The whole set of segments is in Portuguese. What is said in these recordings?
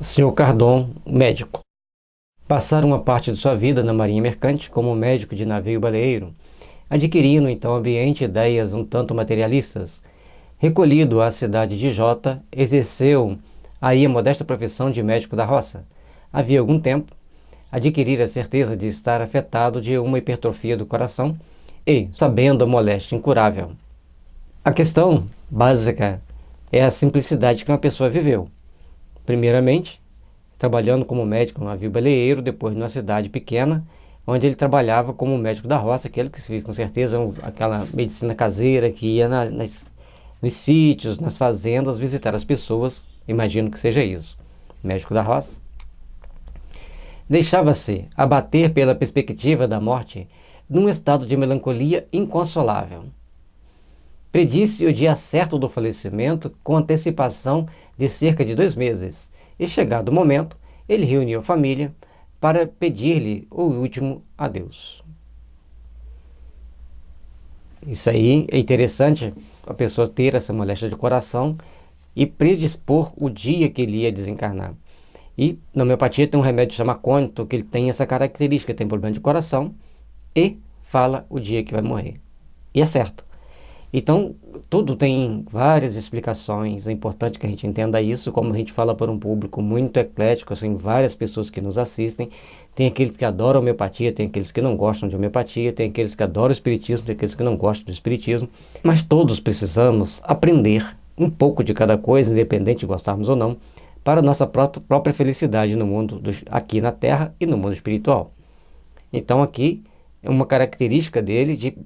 Sr. Cardon, médico. Passara uma parte de sua vida na marinha mercante como médico de navio baleeiro, adquirindo então ambiente e ideias um tanto materialistas. Recolhido à cidade de Jota, exerceu aí a modesta profissão de médico da roça. Havia algum tempo, adquirira a certeza de estar afetado de uma hipertrofia do coração e, sabendo a moléstia incurável. A questão básica é a simplicidade que uma pessoa viveu. Primeiramente, trabalhando como médico no navio baleeiro, depois numa cidade pequena, onde ele trabalhava como médico da roça, aquele que se fez com certeza aquela medicina caseira que ia nos sítios, nas fazendas, visitar as pessoas, imagino que seja isso, médico da roça. Deixava-se abater pela perspectiva da morte num estado de melancolia inconsolável. Predisse o dia certo do falecimento com antecipação de cerca de 2 meses, e chegado o momento, ele reuniu a família para pedir-lhe o último adeus. Isso aí é interessante, a pessoa ter essa moléstia de coração e predispor o dia que ele ia desencarnar. E na homeopatia tem um remédio chamado Acônito, que ele tem essa característica, tem problema de coração e fala o dia que vai morrer. E é certo. Então, tudo tem várias explicações, é importante que a gente entenda isso, como a gente fala para um público muito eclético, assim, várias pessoas que nos assistem, tem aqueles que adoram homeopatia, tem aqueles que não gostam de homeopatia, tem aqueles que adoram o espiritismo, tem aqueles que não gostam do espiritismo, mas todos precisamos aprender um pouco de cada coisa, independente de gostarmos ou não, para a nossa própria felicidade no mundo, aqui na Terra e no mundo espiritual. Então aqui é uma característica dele de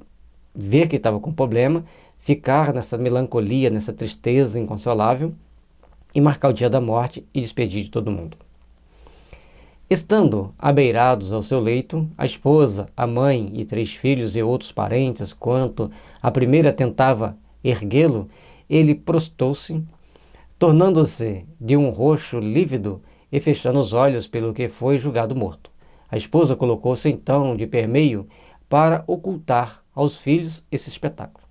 ver que estava com problema, ficar nessa melancolia, nessa tristeza inconsolável e marcar o dia da morte e despedir de todo mundo. Estando abeirados ao seu leito, a esposa, a mãe e 3 filhos e outros parentes, quanto a primeira tentava erguê-lo, ele prostou-se, tornando-se de um roxo lívido e fechando os olhos pelo que foi julgado morto. A esposa colocou-se então de permeio para ocultar aos filhos esse espetáculo.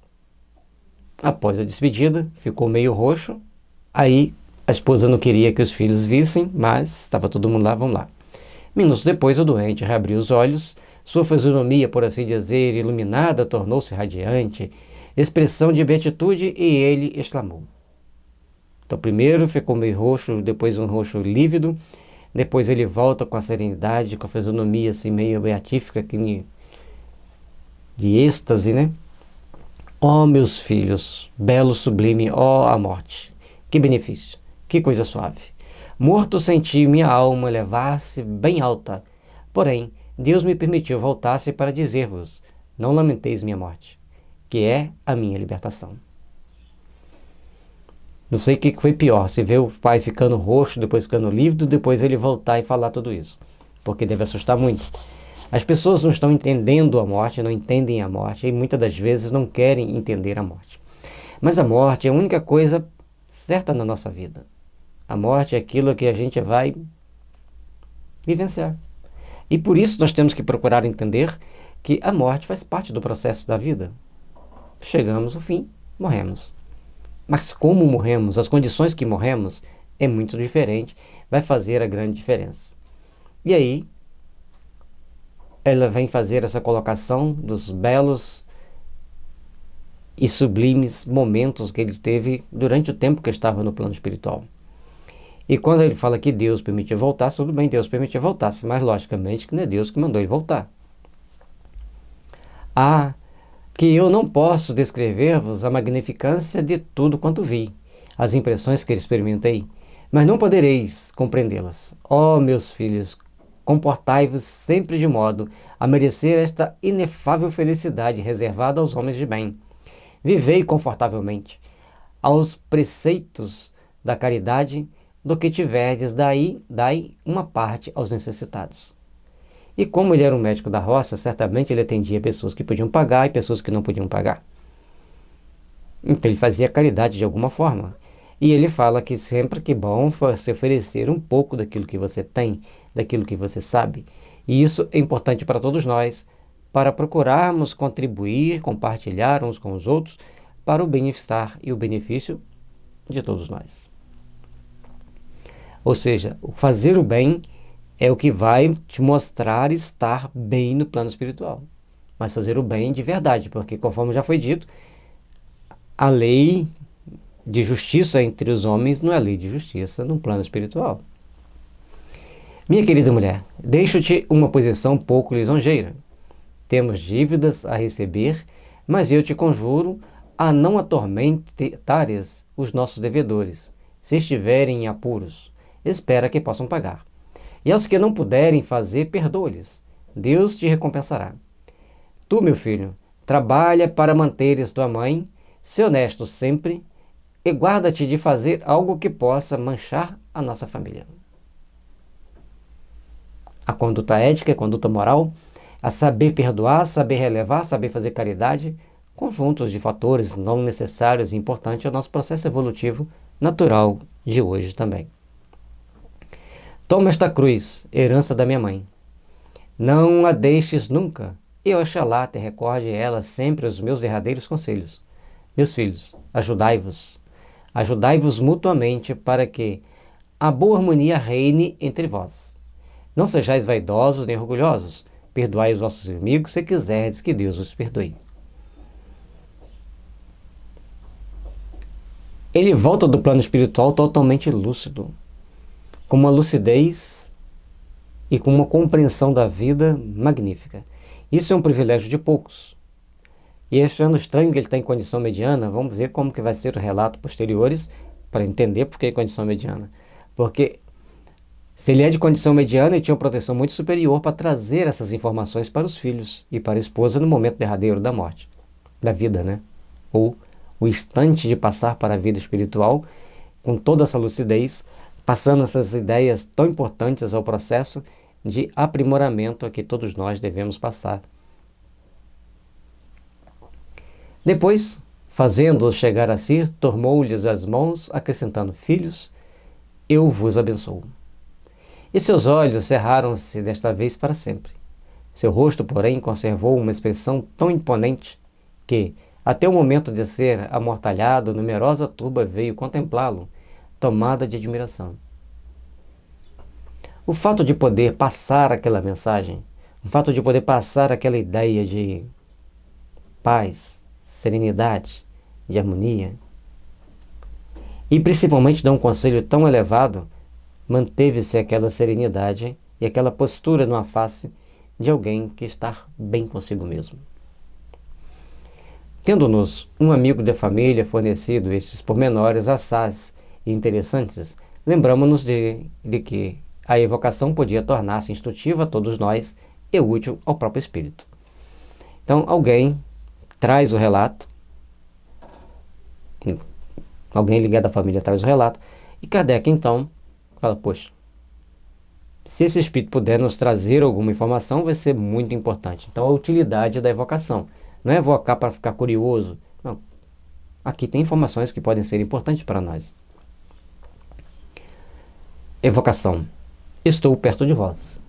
Após a despedida, ficou meio roxo, aí a esposa não queria que os filhos vissem, mas estava todo mundo lá, vamos lá. Minutos depois, o doente reabriu os olhos, sua fisionomia, por assim dizer, iluminada, tornou-se radiante, expressão de beatitude, e ele exclamou. Então, primeiro ficou meio roxo, depois um roxo lívido, depois ele volta com a serenidade, com a fisionomia assim meio beatífica, de êxtase, né? Ó meus filhos, belo sublime, ó a morte, que benefício, que coisa suave. Morto senti minha alma elevar-se bem alta, porém Deus me permitiu voltar-se para dizer-vos, não lamenteis minha morte, que é a minha libertação. Não sei o que foi pior, se ver o pai ficando roxo, depois ficando lívido, depois ele voltar e falar tudo isso, porque deve assustar muito. As pessoas não estão entendendo a morte, não entendem a morte e muitas das vezes não querem entender a morte. Mas a morte é a única coisa certa na nossa vida. A morte é aquilo que a gente vai vivenciar. E por isso nós temos que procurar entender que a morte faz parte do processo da vida. Chegamos ao fim, morremos. Mas como morremos, as condições que morremos, é muito diferente, vai fazer a grande diferença. E aí, ela vem fazer essa colocação dos belos e sublimes momentos que ele teve durante o tempo que estava no plano espiritual. E quando ele fala que Deus permitiu voltar, tudo bem, Deus permitiu voltar, mas logicamente que não é Deus que mandou ele voltar. Que eu não posso descrever-vos a magnificância de tudo quanto vi, as impressões que experimentei, mas não podereis compreendê-las. Ó meus filhos, comportai-vos sempre de modo a merecer esta inefável felicidade reservada aos homens de bem. Vivei confortavelmente aos preceitos da caridade, do que tiverdes, dai uma parte aos necessitados. E como ele era um médico da roça, certamente ele atendia pessoas que podiam pagar e pessoas que não podiam pagar. Então ele fazia caridade de alguma forma. E ele fala que sempre que bom se oferecer um pouco daquilo que você tem, daquilo que você sabe. E isso é importante para todos nós, para procurarmos contribuir, compartilhar uns com os outros, para o bem-estar e o benefício de todos nós. Ou seja, o fazer o bem é o que vai te mostrar estar bem no plano espiritual. Mas fazer o bem de verdade, porque conforme já foi dito, a lei de justiça entre os homens não é lei de justiça no plano espiritual. Minha querida mulher, deixo-te uma posição pouco lisonjeira. Temos dívidas a receber, mas eu te conjuro a não atormentares os nossos devedores. Se estiverem em apuros, espera que possam pagar. E aos que não puderem fazer, perdoa-lhes. Deus te recompensará. Tu, meu filho, trabalha para manteres tua mãe, se honesto sempre, e guarda-te de fazer algo que possa manchar a nossa família. A conduta ética e conduta moral, a saber perdoar, saber relevar, saber fazer caridade, conjuntos de fatores não necessários e importantes ao nosso processo evolutivo natural de hoje também. Toma esta cruz, herança da minha mãe. Não a deixes nunca, e oxalá te recorde ela sempre os meus derradeiros conselhos. Meus filhos, ajudai-vos mutuamente para que a boa harmonia reine entre vós. Não sejais vaidosos nem orgulhosos, perdoai os vossos inimigos se quiserdes que Deus os perdoe. Ele volta do plano espiritual totalmente lúcido, com uma lucidez e com uma compreensão da vida magnífica. Isso é um privilégio de poucos. E achando estranho que ele está em condição mediana, vamos ver como que vai ser o relato posteriores para entender por que é condição mediana. Porque se ele é de condição mediana, ele tinha uma proteção muito superior para trazer essas informações para os filhos e para a esposa no momento derradeiro da morte, da vida, né? Ou o instante de passar para a vida espiritual, com toda essa lucidez, passando essas ideias tão importantes ao processo de aprimoramento a que todos nós devemos passar. Depois, fazendo-os chegar a si, tomou-lhes as mãos, acrescentando: Filhos, eu vos abençoo. E seus olhos cerraram-se desta vez para sempre. Seu rosto, porém, conservou uma expressão tão imponente que, até o momento de ser amortalhado, numerosa turba veio contemplá-lo, tomada de admiração. O fato de poder passar aquela mensagem, o fato de poder passar aquela ideia de paz, serenidade, de harmonia, e principalmente dar um conselho tão elevado, manteve-se aquela serenidade e aquela postura numa face de alguém que está bem consigo mesmo. Tendo-nos um amigo da família fornecido estes pormenores assaz e interessantes, lembramos-nos de que a evocação podia tornar-se instrutiva a todos nós e útil ao próprio espírito. Então, alguém traz o relato, alguém ligado à família traz o relato, e Kardec, então, fala: poxa, se esse espírito puder nos trazer alguma informação, vai ser muito importante. Então, a utilidade da evocação. Não é evocar para ficar curioso. Não. Aqui tem informações que podem ser importantes para nós. Evocação. Estou perto de vós.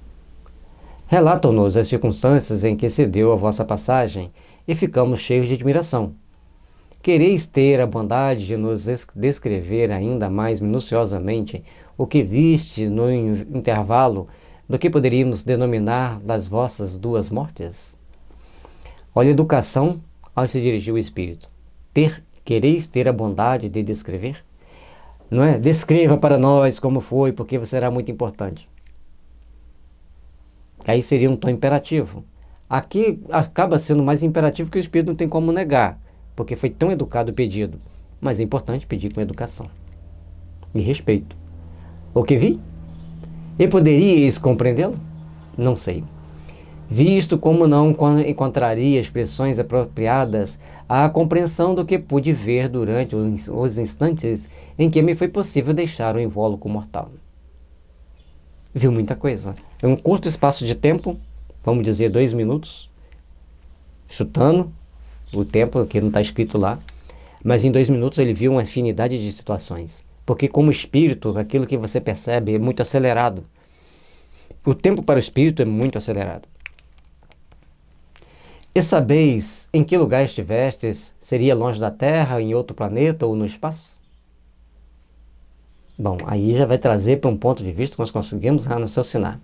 Relatam-nos as circunstâncias em que se deu a vossa passagem e ficamos cheios de admiração. Quereis ter a bondade de nos descrever ainda mais minuciosamente o que viste no intervalo do que poderíamos denominar das vossas duas mortes? Olha a educação ao se dirigir o espírito. Quereis ter a bondade de descrever? Não é? Descreva para nós como foi, porque será muito importante. Aí seria um tom imperativo. Aqui acaba sendo mais imperativo que o espírito não tem como negar, porque foi tão educado o pedido. Mas é importante pedir com educação e respeito. O que vi? E poderíeis compreendê-lo? Não sei. Visto como não encontraria expressões apropriadas à compreensão do que pude ver durante os instantes em que me foi possível deixar o invólucro mortal. Viu muita coisa. Em um curto espaço de tempo, vamos dizer 2 minutos, chutando o tempo que não está escrito lá, mas em 2 minutos ele viu uma infinidade de situações. Porque como espírito, aquilo que você percebe é muito acelerado. O tempo para o espírito é muito acelerado. E sabeis em que lugar estivestes? Seria longe da Terra, em outro planeta ou no espaço? Bom, aí já vai trazer para um ponto de vista que nós conseguimos raciocinar.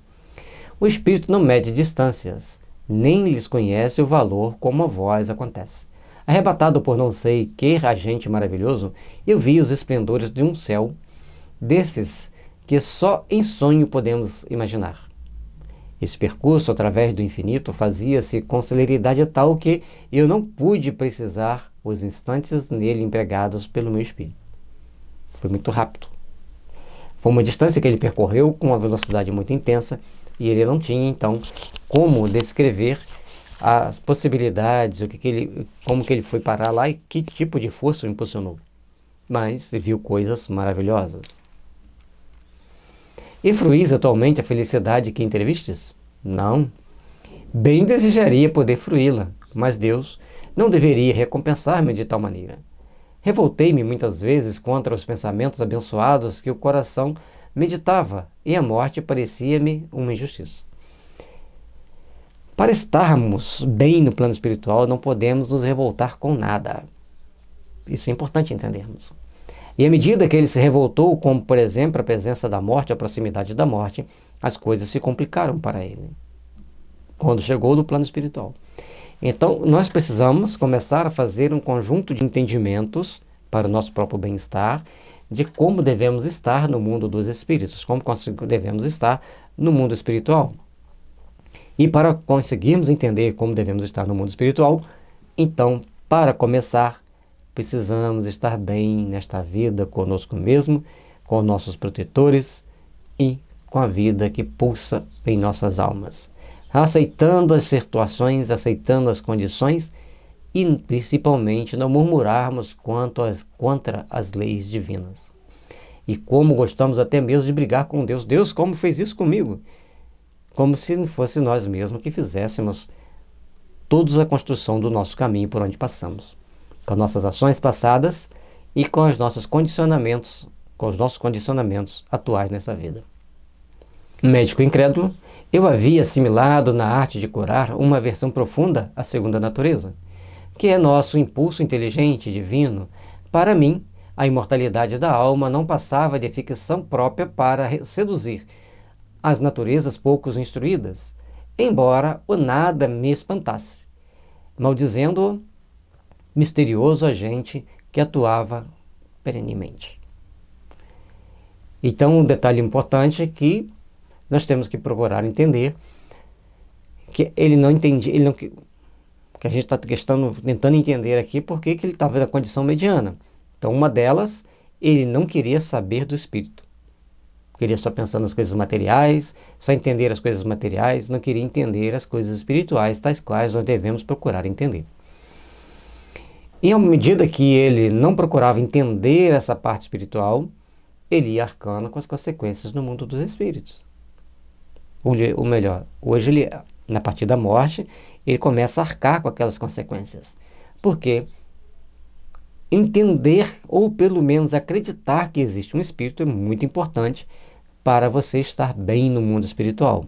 O espírito não mede distâncias, nem lhes conhece o valor como a voz acontece. Arrebatado por não sei que agente maravilhoso, eu vi os esplendores de um céu, desses que só em sonho podemos imaginar. Esse percurso através do infinito fazia-se com celeridade tal que eu não pude precisar os instantes nele empregados pelo meu espírito. Foi muito rápido. Foi uma distância que ele percorreu com uma velocidade muito intensa e ele não tinha, então, como descrever as possibilidades, como que ele foi parar lá e que tipo de força o impulsionou. Mas viu coisas maravilhosas. E fruís atualmente a felicidade que entrevistes? Não. Bem desejaria poder fruí-la, mas Deus não deveria recompensar-me de tal maneira. Revoltei-me muitas vezes contra os pensamentos abençoados que o coração meditava, e a morte parecia-me uma injustiça. Para estarmos bem no plano espiritual, não podemos nos revoltar com nada. Isso é importante entendermos. E à medida que ele se revoltou, como por exemplo a presença da morte, a proximidade da morte, as coisas se complicaram para ele, quando chegou no plano espiritual. Então, nós precisamos começar a fazer um conjunto de entendimentos para o nosso próprio bem-estar, de como devemos estar no mundo dos espíritos, como devemos estar no mundo espiritual. E para conseguirmos entender como devemos estar no mundo espiritual, então, para começar, precisamos estar bem nesta vida conosco mesmo, com nossos protetores e com a vida que pulsa em nossas almas. Aceitando as situações, aceitando as condições e principalmente não murmurarmos contra as leis divinas. E como gostamos até mesmo de brigar com Deus. Deus, como fez isso comigo? Como se não fosse nós mesmos que fizéssemos toda a construção do nosso caminho por onde passamos, com as nossas ações passadas e com os nossos condicionamentos atuais nessa vida. Médico incrédulo, eu havia assimilado na arte de curar uma versão profunda à segunda natureza, que é nosso impulso inteligente divino. Para mim, a imortalidade da alma não passava de ficção própria para seduzir as naturezas pouco instruídas, embora o nada me espantasse, maldizendo-o misterioso agente que atuava perenemente. Então, um detalhe importante é que nós temos que procurar entender que ele não entende, que a gente está tentando entender aqui por que ele estava na condição mediana. Então, uma delas, ele não queria saber do espírito. Queria só pensar nas coisas materiais, só entender as coisas materiais, não queria entender as coisas espirituais, tais quais nós devemos procurar entender. E à medida que ele não procurava entender essa parte espiritual, ele ia arcando com as consequências no mundo dos espíritos. Ou melhor, hoje ele, na partir da morte, ele começa a arcar com aquelas consequências. Porque entender, ou pelo menos acreditar que existe um espírito é muito importante para você estar bem no mundo espiritual.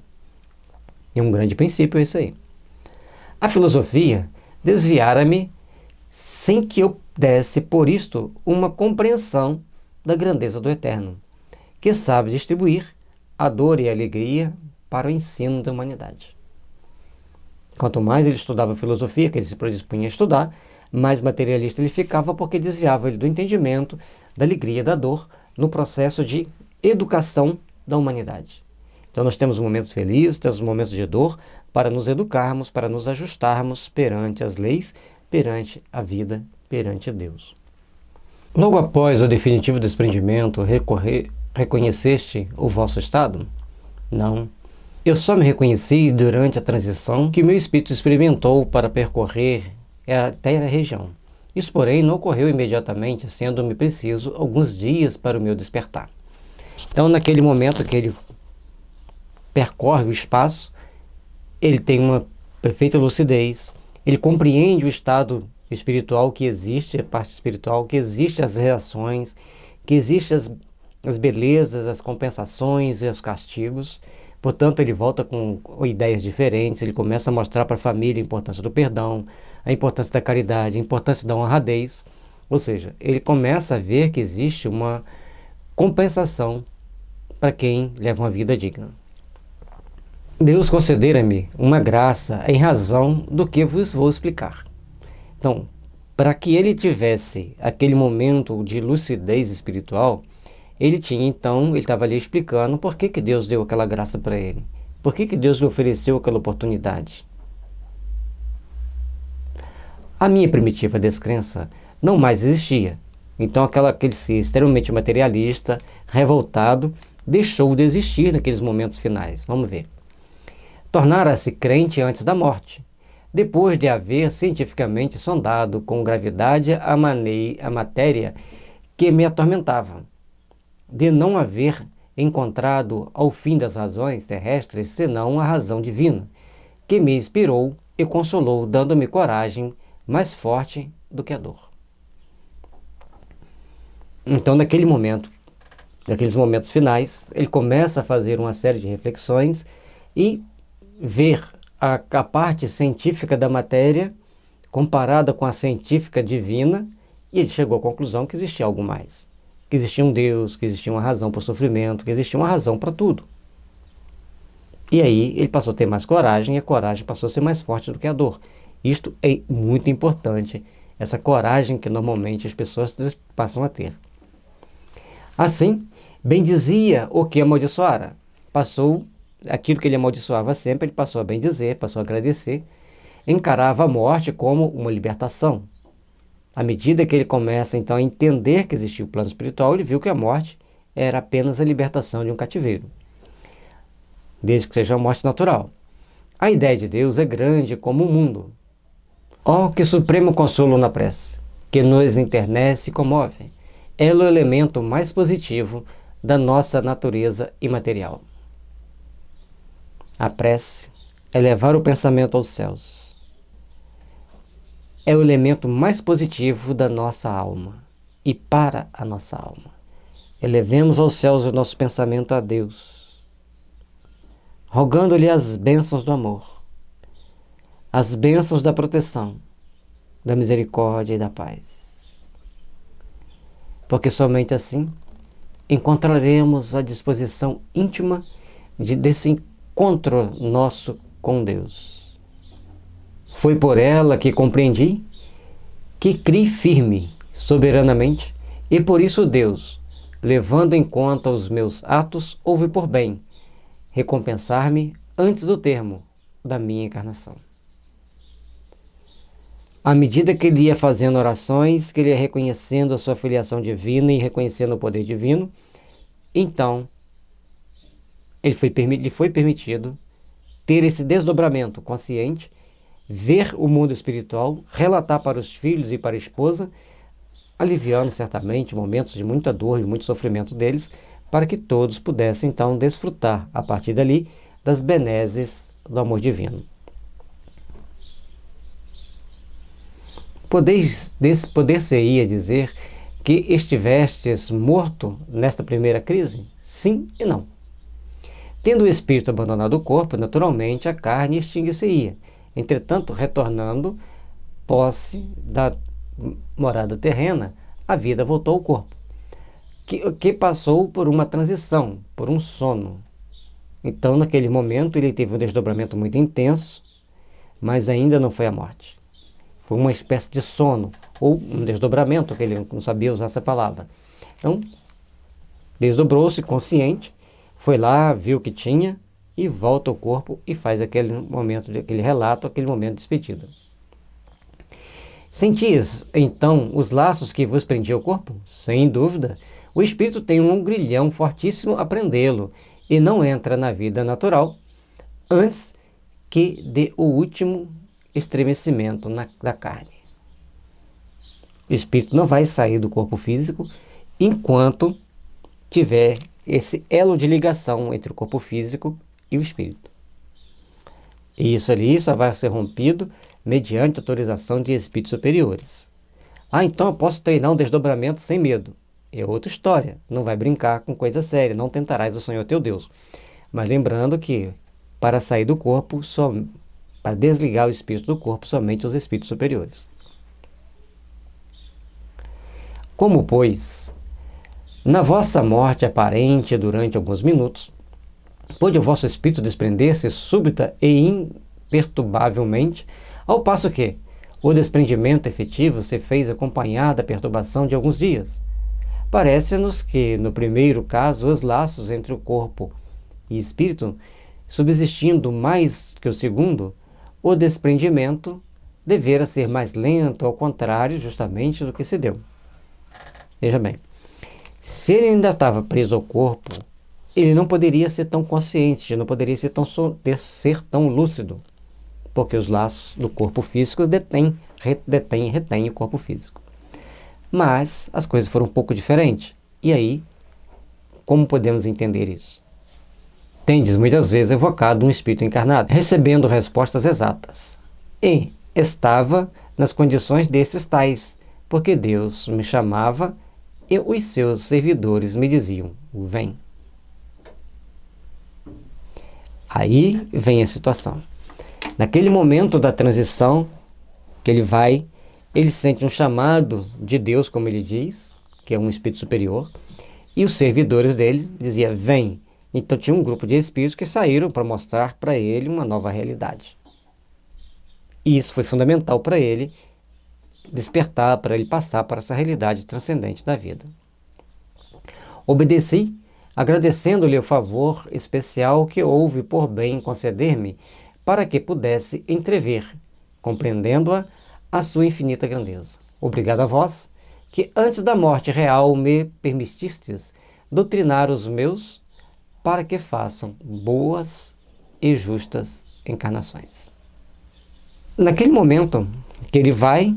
E um grande princípio é isso aí. A filosofia desviara-me sem que eu desse por isto uma compreensão da grandeza do Eterno, que sabe distribuir a dor e a alegria para o ensino da humanidade. Quanto mais ele estudava filosofia, que ele se predispunha a estudar, mais materialista ele ficava, porque desviava ele do entendimento, da alegria, da dor, no processo de educação da humanidade. Então nós temos momentos felizes, temos momentos de dor, para nos educarmos, para nos ajustarmos perante as leis, perante a vida, perante Deus. Logo após o definitivo desprendimento, reconheceste o vosso estado? Não. Eu só me reconheci durante a transição que meu espírito experimentou para percorrer até a região. Isso, porém, não ocorreu imediatamente, sendo-me preciso alguns dias para o meu despertar. Então, naquele momento que ele percorre o espaço, ele tem uma perfeita lucidez, ele compreende o estado espiritual que existe, a parte espiritual, que existe as reações, que existe as belezas, as compensações e os castigos. Portanto, ele volta com ideias diferentes, ele começa a mostrar para a família a importância do perdão, a importância da caridade, a importância da honradez. Ou seja, ele começa a ver que existe compensação para quem leva uma vida digna. Deus concedera-me uma graça em razão do que vos vou explicar. Então, para que ele tivesse aquele momento de lucidez espiritual, ele estava ali explicando por que Deus deu aquela graça para ele. Por que Deus lhe ofereceu aquela oportunidade. A minha primitiva descrença não mais existia. Então aquele ser extremamente materialista, revoltado, deixou de existir naqueles momentos finais. Vamos ver. Tornara-se crente antes da morte, depois de haver cientificamente sondado com gravidade a matéria que me atormentava, de não haver encontrado ao fim das razões terrestres senão a razão divina, que me inspirou e consolou, dando-me coragem mais forte do que a dor. Então, naqueles momentos finais, ele começa a fazer uma série de reflexões e ver a parte científica da matéria comparada com a científica divina, e ele chegou à conclusão que existia algo mais. Que existia um Deus, que existia uma razão para o sofrimento, que existia uma razão para tudo. E aí ele passou a ter mais coragem, e a coragem passou a ser mais forte do que a dor. Isto é muito importante, essa coragem que normalmente as pessoas passam a ter. Assim, bendizia o que amaldiçoara. Passou aquilo que ele amaldiçoava sempre, ele passou a bendizer, passou a agradecer. Encarava a morte como uma libertação. À medida que ele começa, então, a entender que existia o plano espiritual, ele viu que a morte era apenas a libertação de um cativeiro, desde que seja uma morte natural. A ideia de Deus é grande como o mundo. Oh, que supremo consolo na prece, que nos enternece e comove. É o elemento mais positivo da nossa natureza imaterial. A prece é levar o pensamento aos céus. É o elemento mais positivo da nossa alma e para a nossa alma. Elevemos aos céus o nosso pensamento a Deus, rogando-lhe as bênçãos do amor, as bênçãos da proteção, da misericórdia e da paz. Porque somente assim encontraremos a disposição íntima desse encontro nosso com Deus. Foi por ela que compreendi que criei firme, soberanamente, e por isso Deus, levando em conta os meus atos, houve por bem recompensar-me antes do termo da minha encarnação. À medida que ele ia fazendo orações, que ele ia reconhecendo a sua filiação divina e reconhecendo o poder divino, então lhe foi permitido ter esse desdobramento consciente, ver o mundo espiritual, relatar para os filhos e para a esposa, aliviando certamente momentos de muita dor, de muito sofrimento deles, para que todos pudessem então desfrutar, a partir dali, das benesses do amor divino. Poder-se-ia dizer que estivestes morto nesta primeira crise? Sim e não. Tendo o espírito abandonado o corpo, naturalmente a carne extinguir-se-ia. Entretanto, retornando posse da morada terrena, a vida voltou ao corpo, que passou por uma transição, por um sono. Então, naquele momento, ele teve um desdobramento muito intenso, mas ainda não foi a morte. Foi uma espécie de sono, ou um desdobramento, que ele não sabia usar essa palavra. Então, desdobrou-se consciente, foi lá, viu o que tinha, e volta ao corpo e faz aquele relato, aquele momento de despedida. Sentias, então, os laços que vos prendiam ao corpo? Sem dúvida. O espírito tem um grilhão fortíssimo a prendê-lo e não entra na vida natural antes que dê o último estremecimento da carne. O espírito não vai sair do corpo físico enquanto tiver esse elo de ligação entre o corpo físico e o espírito. E isso ali só vai ser rompido mediante autorização de espíritos superiores. Então eu posso treinar um desdobramento sem medo. É outra história. Não vai brincar com coisa séria. Não tentarás o Senhor teu Deus. Mas lembrando que para sair do corpo, para desligar o espírito do corpo, somente os espíritos superiores. Como, pois, Na vossa morte aparente durante alguns minutos, pôde o vosso espírito desprender-se súbita e imperturbavelmente, ao passo que o desprendimento efetivo se fez acompanhar da perturbação de alguns dias. Parece-nos que, no primeiro caso, os laços entre o corpo e espírito, subsistindo mais que o segundo, o desprendimento devera ser mais lento, ao contrário, justamente do que se deu. Veja bem, se ele ainda estava preso ao corpo, ele não poderia ser tão consciente, não poderia ser tão lúcido, porque os laços do corpo físico retêm o corpo físico. Mas as coisas foram um pouco diferentes. E aí, como podemos entender isso? Tendes muitas vezes evocado um espírito encarnado, recebendo respostas exatas. E estava nas condições desses tais, porque Deus me chamava e os seus servidores me diziam, vem. Aí vem a situação. Naquele momento da transição que ele sente um chamado de Deus, como ele diz, que é um espírito superior, e os servidores dele diziam, vem. Então tinha um grupo de espíritos que saíram para mostrar para ele uma nova realidade. E isso foi fundamental para ele despertar, para ele passar para essa realidade transcendente da vida. Obedeci, agradecendo-lhe o favor especial que houve por bem conceder-me, para que pudesse entrever, compreendendo-a, a sua infinita grandeza. Obrigado a vós, que antes da morte real me permitistes doutrinar os meus, para que façam boas e justas encarnações. Naquele momento que ele vai,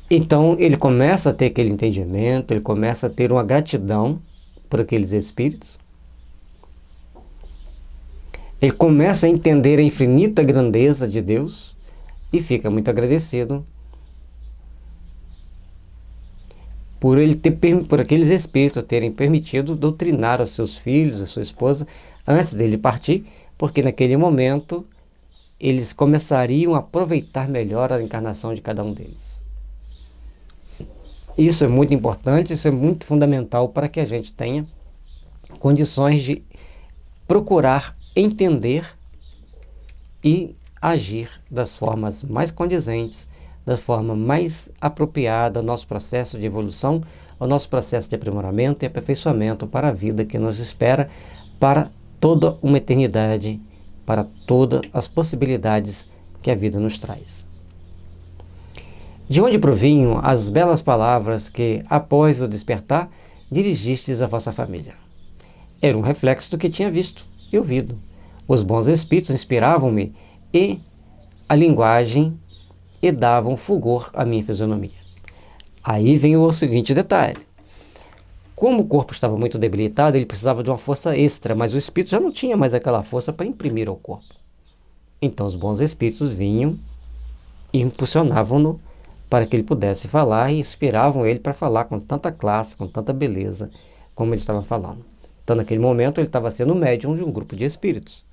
então ele começa a ter aquele entendimento, ele começa a ter uma gratidão por aqueles espíritos. Ele começa a entender a infinita grandeza de Deus e fica muito agradecido por aqueles espíritos terem permitido doutrinar os seus filhos, a sua esposa, antes dele partir, porque naquele momento eles começariam a aproveitar melhor a encarnação de cada um deles. Isso é muito importante, isso é muito fundamental para que a gente tenha condições de procurar entender e agir das formas mais condizentes, da forma mais apropriada ao nosso processo de evolução, ao nosso processo de aprimoramento e aperfeiçoamento para a vida que nos espera para toda uma eternidade, para todas as possibilidades que a vida nos traz. De onde provinham as belas palavras que, após o despertar, dirigistes à vossa família? Era um reflexo do que tinha visto e ouvido. Os bons espíritos inspiravam-me e a linguagem e davam fulgor à minha fisionomia. Aí vem o seguinte detalhe. Como o corpo estava muito debilitado, ele precisava de uma força extra, mas o espírito já não tinha mais aquela força para imprimir ao corpo. Então os bons espíritos vinham e impulsionavam-no para que ele pudesse falar e inspiravam ele para falar com tanta classe, com tanta beleza, como ele estava falando. Então naquele momento ele estava sendo médium de um grupo de espíritos.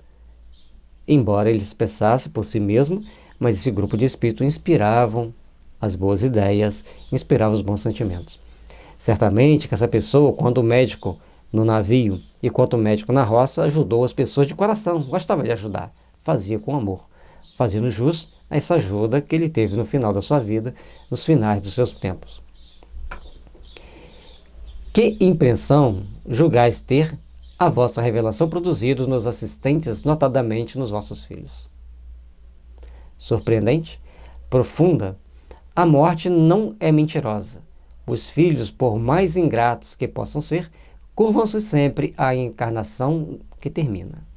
Embora ele se pensasse por si mesmo, mas esse grupo de espíritos inspiravam as boas ideias, inspiravam os bons sentimentos. Certamente que essa pessoa, quando o médico no navio e quanto o médico na roça, ajudou as pessoas de coração, gostava de ajudar, fazia com amor, fazendo jus a essa ajuda que ele teve no final da sua vida, nos finais dos seus tempos. Que impressão julgais ter a vossa revelação produzida nos assistentes, notadamente nos vossos filhos? Surpreendente? Profunda? A morte não é mentirosa. Os filhos, por mais ingratos que possam ser, curvam-se sempre à encarnação que termina.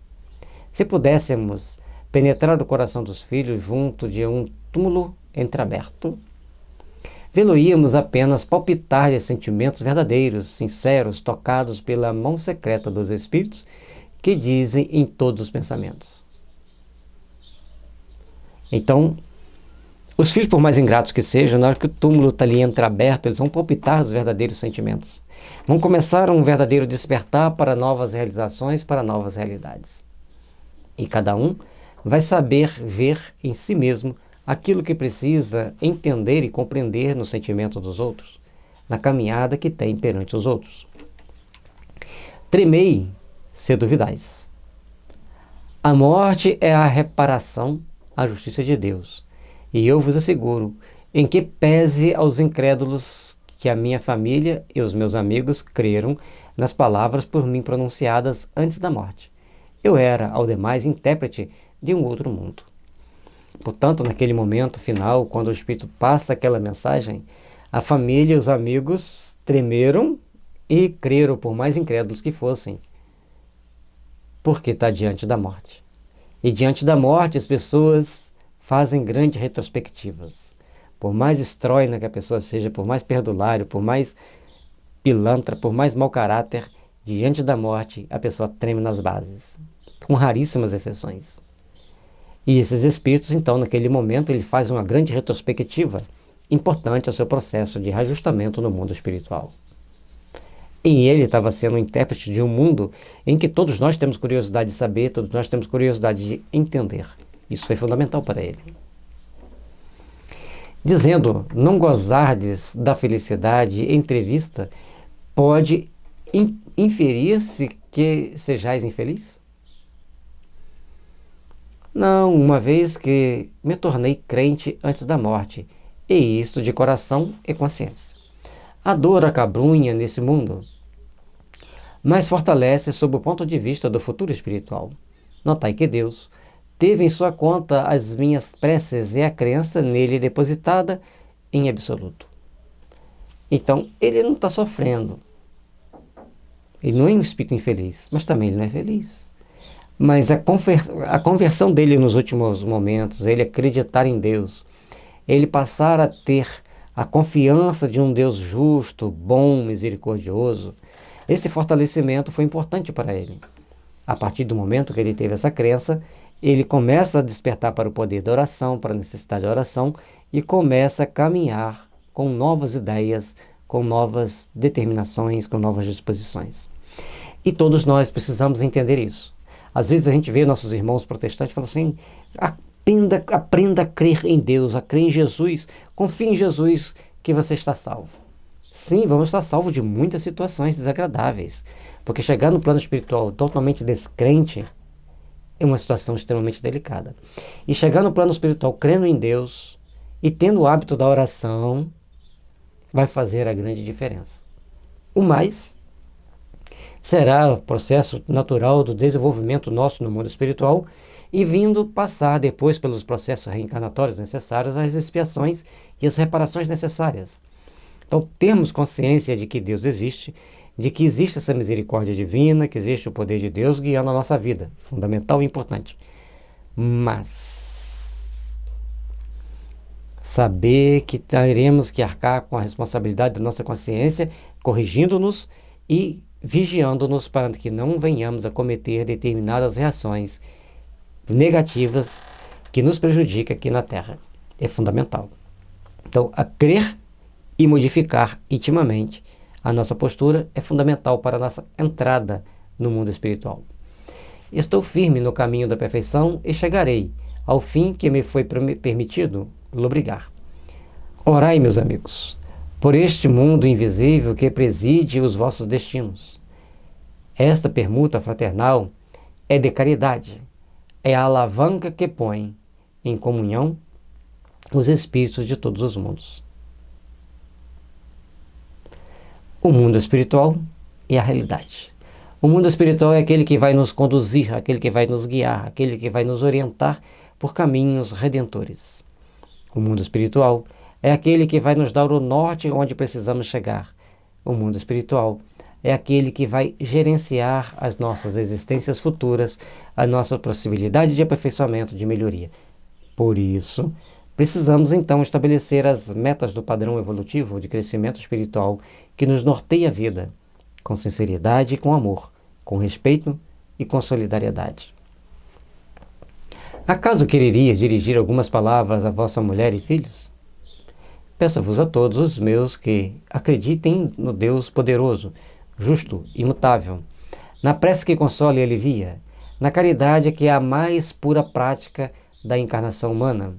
Se pudéssemos penetrar o coração dos filhos junto de um túmulo entreaberto, vê-lo-íamos apenas palpitar de sentimentos verdadeiros, sinceros, tocados pela mão secreta dos espíritos que dizem em todos os pensamentos. Então, os filhos, por mais ingratos que sejam, na hora que o túmulo está ali entreaberto, eles vão palpitar os verdadeiros sentimentos. Vão começar um verdadeiro despertar para novas realizações, para novas realidades. E cada um vai saber ver em si mesmo aquilo que precisa entender e compreender no sentimento dos outros. na caminhada que tem perante os outros. Tremei, se duvidais. A morte é a reparação à justiça de Deus, e eu vos asseguro, em que pese aos incrédulos, que a minha família e os meus amigos creram nas palavras por mim pronunciadas antes da morte. Eu era, ao demais, intérprete de um outro mundo. Portanto, naquele momento final, quando o Espírito passa aquela mensagem, a família e os amigos tremeram e creram, por mais incrédulos que fossem, porque está diante da morte. E diante da morte, as pessoas fazem grandes retrospectivas. Por mais estróina que a pessoa seja, por mais perdulário, por mais pilantra, por mais mau caráter, diante da morte, a pessoa treme nas bases, com raríssimas exceções. E esses espíritos, então, naquele momento, ele faz uma grande retrospectiva, importante ao seu processo de reajustamento no mundo espiritual. E ele estava sendo um intérprete de um mundo em que todos nós temos curiosidade de saber, todos nós temos curiosidade de entender. Isso foi fundamental para ele. Dizendo, não gozardes da felicidade entrevista, pode inferir-se que sejais infeliz? Não, uma vez que me tornei crente antes da morte, e isto de coração e consciência. A dor acabrunha nesse mundo, mas fortalece sob o ponto de vista do futuro espiritual. Notai que Deus teve em sua conta as minhas preces e a crença nele depositada em absoluto. Então, ele não está sofrendo. Ele não é um espírito infeliz, mas também ele não é feliz. Mas a conversão dele nos últimos momentos, ele acreditar em Deus, ele passar a ter a confiança de um Deus justo, bom, misericordioso, esse fortalecimento foi importante para ele. A partir do momento que ele teve essa crença, ele começa a despertar para o poder da oração, para a necessidade da oração, e começa a caminhar com novas ideias, com novas determinações, com novas disposições. E todos nós precisamos entender isso. Às vezes a gente vê nossos irmãos protestantes falando assim, aprenda a crer em Deus, a crer em Jesus, confie em Jesus que você está salvo. Sim, vamos estar salvos de muitas situações desagradáveis, porque chegar no plano espiritual totalmente descrente é uma situação extremamente delicada. E chegar no plano espiritual crendo em Deus e tendo o hábito da oração vai fazer a grande diferença. O mais será o processo natural do desenvolvimento nosso no mundo espiritual e vindo passar depois pelos processos reencarnatórios necessários, as expiações e as reparações necessárias. Então, termos consciência de que Deus existe, de que existe essa misericórdia divina, que existe o poder de Deus guiando a nossa vida. Fundamental e importante. Mas saber que teremos que arcar com a responsabilidade da nossa consciência, corrigindo-nos e vigiando-nos para que não venhamos a cometer determinadas reações negativas que nos prejudicam aqui na Terra. É fundamental. Então, a crer e modificar intimamente a nossa postura é fundamental para a nossa entrada no mundo espiritual. Estou firme no caminho da perfeição e chegarei ao fim que me foi permitido lobrigar. Orai, meus amigos, por este mundo invisível que preside os vossos destinos. Esta permuta fraternal é de caridade, é a alavanca que põe em comunhão os espíritos de todos os mundos. O mundo espiritual é a realidade. O mundo espiritual é aquele que vai nos conduzir, aquele que vai nos guiar, aquele que vai nos orientar por caminhos redentores. O mundo espiritual é aquele que vai nos dar o norte onde precisamos chegar. O mundo espiritual é aquele que vai gerenciar as nossas existências futuras, a nossa possibilidade de aperfeiçoamento, de melhoria. Por isso, precisamos então estabelecer as metas do padrão evolutivo de crescimento espiritual que nos norteia a vida, com sinceridade e com amor, com respeito e com solidariedade. Acaso quererias dirigir algumas palavras à vossa mulher e filhos? Peço-vos a todos os meus que acreditem no Deus poderoso, justo, imutável, na prece que consola e alivia, na caridade que é a mais pura prática da encarnação humana.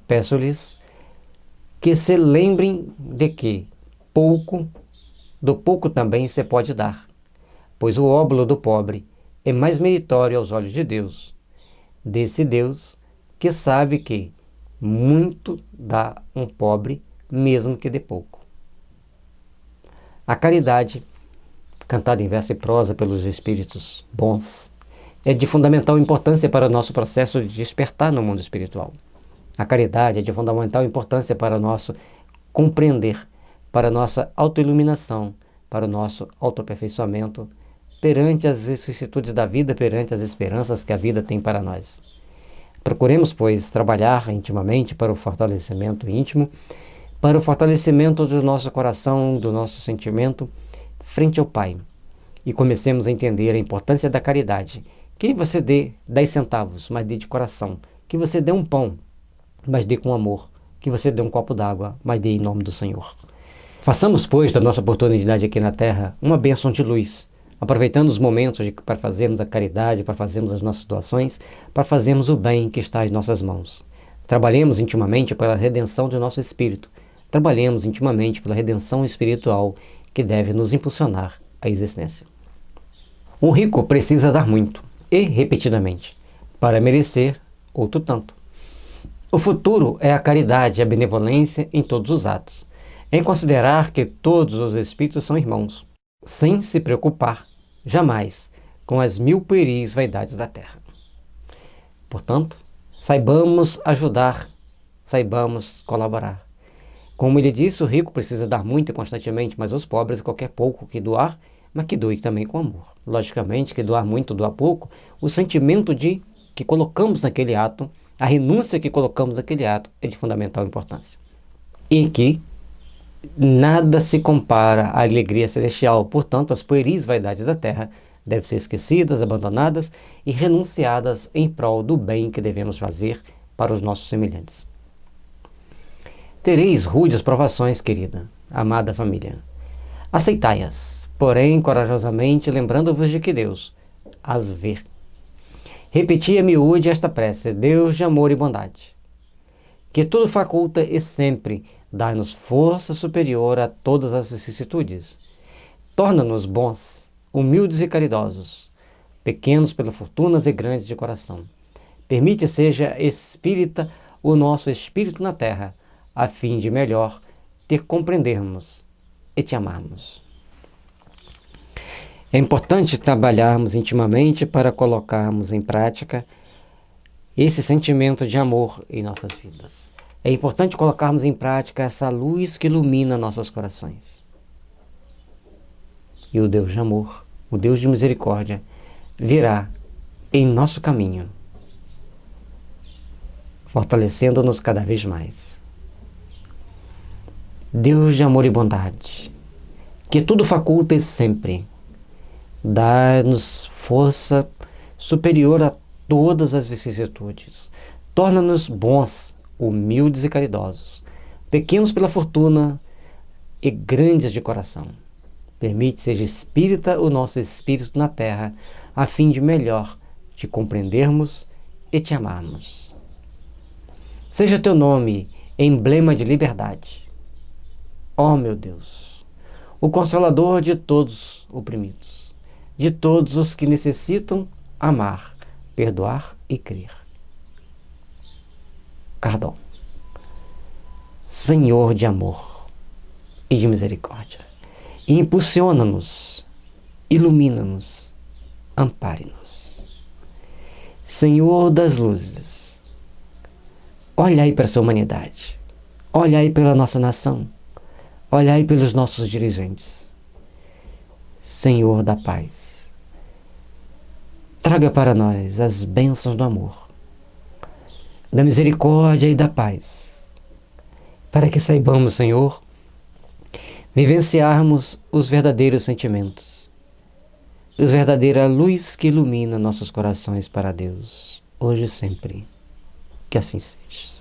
Peço-lhes que se lembrem de que, do pouco também se pode dar, pois o óbolo do pobre é mais meritório aos olhos de Deus, desse Deus que sabe que muito dá um pobre, mesmo que dê pouco. A caridade, cantada em verso e prosa pelos espíritos bons, é de fundamental importância para o nosso processo de despertar no mundo espiritual. A caridade é de fundamental importância para o nosso compreender, para a nossa autoiluminação, para o nosso autoaperfeiçoamento, perante as vicissitudes da vida, perante as esperanças que a vida tem para nós. Procuremos, pois, trabalhar intimamente para o fortalecimento íntimo, para o fortalecimento do nosso coração, do nosso sentimento, frente ao Pai. E comecemos a entender a importância da caridade. Que você dê 10 centavos, mas dê de coração. Que você dê um pão, mas dê com amor. Que você dê um copo d'água, mas dê em nome do Senhor. Façamos, pois, da nossa oportunidade aqui na Terra uma bênção de luz, aproveitando os momentos para fazermos a caridade, para fazermos as nossas doações, para fazermos o bem que está em nossas mãos. Trabalhemos intimamente pela redenção do nosso espírito. Trabalhemos intimamente pela redenção espiritual que deve nos impulsionar à existência. Um rico precisa dar muito, e repetidamente, para merecer outro tanto. O futuro é a caridade e a benevolência em todos os atos, em considerar que todos os espíritos são irmãos, sem se preocupar, jamais, com as mil pueris vaidades da terra. Portanto, saibamos ajudar, saibamos colaborar. Como ele disse, o rico precisa dar muito e constantemente, mas os pobres, qualquer pouco que doar, mas que doe também com amor. Logicamente, que doar muito, doar pouco, o sentimento que colocamos naquele ato, a renúncia que colocamos naquele ato é de fundamental importância. E que nada se compara à alegria celestial, portanto, as pueris vaidades da terra devem ser esquecidas, abandonadas e renunciadas em prol do bem que devemos fazer para os nossos semelhantes. Tereis rudes provações, querida, amada família. Aceitai-as, porém, corajosamente, lembrando-vos de que Deus as vê. Repeti a miúde esta prece: Deus de amor e bondade, que tudo faculta e sempre dá-nos força superior a todas as vicissitudes. Torna-nos bons, humildes e caridosos, pequenos pela fortunas e grandes de coração. Permite seja espírita o nosso espírito na terra, a fim de melhor te compreendermos e te amarmos. É importante trabalharmos intimamente para colocarmos em prática esse sentimento de amor em nossas vidas. É importante colocarmos em prática essa luz que ilumina nossos corações. E o Deus de amor, o Deus de misericórdia, virá em nosso caminho, fortalecendo-nos cada vez mais. Deus de amor e bondade, que tudo faculta e sempre dá-nos força superior a todas as vicissitudes. Torna-nos bons, humildes e caridosos, pequenos pela fortuna e grandes de coração. Permite seja espírita o nosso espírito na terra, a fim de melhor te compreendermos e te amarmos. Seja teu nome emblema de liberdade. Ó meu Deus, o Consolador de todos oprimidos, de todos os que necessitam amar, perdoar e crer. Cardão, Senhor de amor e de misericórdia, impulsiona-nos, ilumina-nos, ampare-nos. Senhor das luzes, olhai para essa humanidade, olhai pela nossa nação, olhai pelos nossos dirigentes. Senhor da paz, traga para nós as bênçãos do amor, da misericórdia e da paz, para que saibamos, Senhor, vivenciarmos os verdadeiros sentimentos, a verdadeira luz que ilumina nossos corações para Deus, hoje e sempre. Que assim seja.